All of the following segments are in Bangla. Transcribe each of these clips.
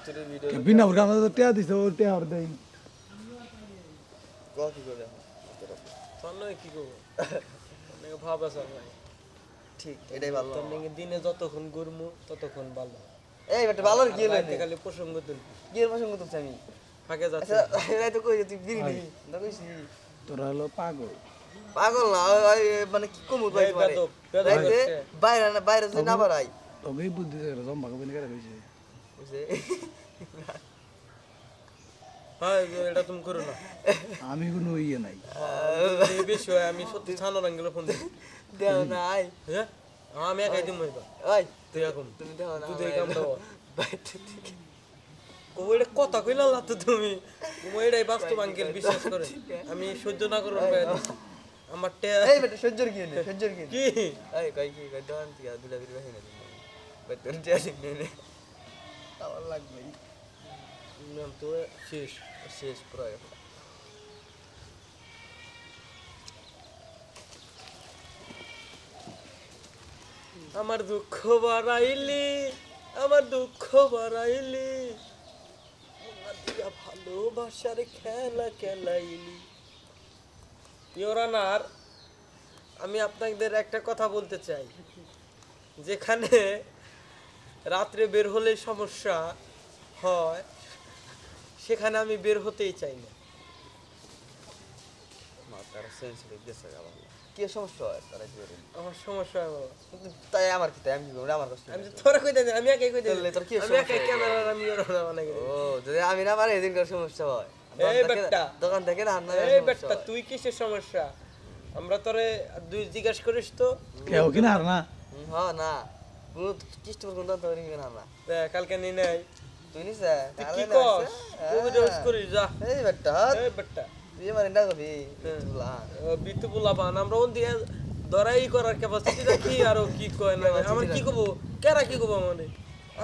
তোরে ভিডিও বিনা ওর কাছে টিয়া দিছে ও টিয়া আর দেই কপি করে চলো কি করবো অনেক ভাব আছে ভাই ঠিক এটাই ভালো তোর নাকি দিনে যতক্ষণ ঘুরমু ততক্ষণ ভালো এই বেটা ভালো কি হলো রাতে খালি প্রসঙ্গ তুলবি কি এর প্রসঙ্গ তুলছি আমি ফাঁকে যাচ্ছে আচ্ছা এরাই তো কই তুই বিড়ি নেই না কইছি তোরা হলো পাগল পাগল না ওই মানে কি কমু ভাই এই পারে বেদব, বেদব রাইতে হচ্ছে। বাইরে যদি না বাড়াই তোকেই বুদ্ধি দেয় জম্বা কবে নিয়ে কইছে বুঝছে হ্যাঁ এটা তুমি করো না আমি কোনো ইয়ে নাই এই বিষয়ে আমি সত্যি ছানোর আঙ্গেলে ফোন দিই দেও না আই হ্যাঁ আমি একাই দিম হইবা ওই তুই এখন তুমি দেও না তুই তো এই কামটা কর। বাইরে থেকে ও এটা কথা কইলা না তো তুমি তুমি এটাই বাস্তব আঙ্কেল বিশ্বাস করে আমি সহ্য না করব আমার টে এই বেটা সহ্যর কি নেই সহ্যর কি কি এই কই কি কই দোকান থেকে দুলা বিড়ি বাহিনী না বাট তোর টিয়ারিং নেই আমার লাগবে নাম তো শেষ শেষ প্রায় আমার দুঃখ বাড়াইলি আমার দুঃখ বাড়াইলি আমার দিয়া ভালোবাসার খেলা খেলাইলি ইওরানার আমি আপনাদের একটা কথা বলতে চাই যেখানে রাত্রে বের হলে সমস্যা হয় সেখানে আমি বের হতেই চাই না মাথার সেন্সিটিভ গেছে আবার কি সমস্যা হয় তারা কি করে আমার সমস্যা হয় বাবা তাই আমার কি তাই আমি কি করব আমার কষ্ট আমি তো তোরা কই দেন আমি একাই কই দেন তাহলে তোর কি আমি একাই ক্যামেরা আমি ইওরানা বানাই ও যদি আমি না পারি এদিনকার সমস্যা হয় এই বেটা। দোকান থেকে রান্না এই বেটা তুই কিসের সমস্যা আমরা তোরে দুই জিজ্ঞাস করিস তো কেউ কিনা আর না হ্যাঁ না পুরো টিস্ট করে কোনটা তৈরি না না দেখ, কালকে নি নাই তুই নিছে তুই কি কস তুই ডোজ করিস যা এই বেটা এই বেটা তুই মানে না করবি তুলা বিতু পোলাপান আমরা ওন দিয়ে ধরাই করার ক্যাপাসিটি রাখি আর ও কি কয় না আমার কি কব কেরা কি কব মানে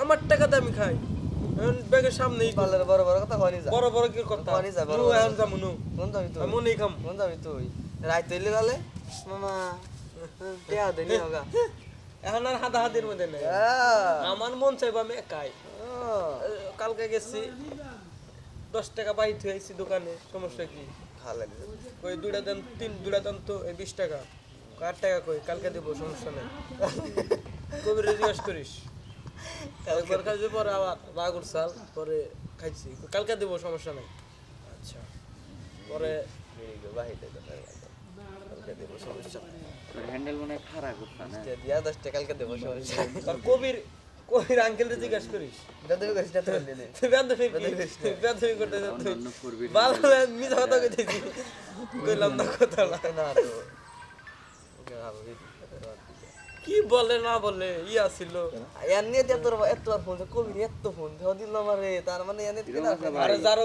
আমার টাকাতে আমি খাই এখন ব্যাগের সামনেই তো। পালের বড় বড় কথা হয়নি যা বড় বড় কি কথা হয়নি যা বড় নু এখন যাবো নু কোন যাবি তুই আমি মনেই খাম কোন যাবি তুই রাত তৈলি গেলে মামা টিয়া দেনি হোগা এখন আর হাতাহাতির মধ্যে নেই আমার মন চাইবো আমি একাই কালকে গেছি 10 টাকা বাইর হয়েছি দোকানে সমস্যা কি ভালো লাগে কই দুটা দেন দুটা দেন তো এই 20 টাকা 8 টাকা কই কালকে দেবো সমস্যা নেই কবি রেজিস্ট করিস একবার খাইছি পরে আবার বাগুর সাল পরে খাইছি কালকে দেবো সমস্যা নেই আচ্ছা পরে বাহিতে কালকে দেবো সমস্যা হ্যান্ডেল মনে হয় খারাপ করছে না দিয়া 10 টাকা কালকে দেবো সমস্যা তোর কবির আঙ্কেল রে জিজ্ঞাসা করিস এটা দেবো কইছ না তো দিলে তুই বেদবি করতে তুই অন্য করবি ভালো মিথ্যা কথা কইতেছি কইলাম না কথা না তো ওকে ভাবি কি বলে না বলে ইয়া ছিল এর নিয়ে এত ফোন কবি এত ফোন দিল আমারে তার মানে এনে আরে যারো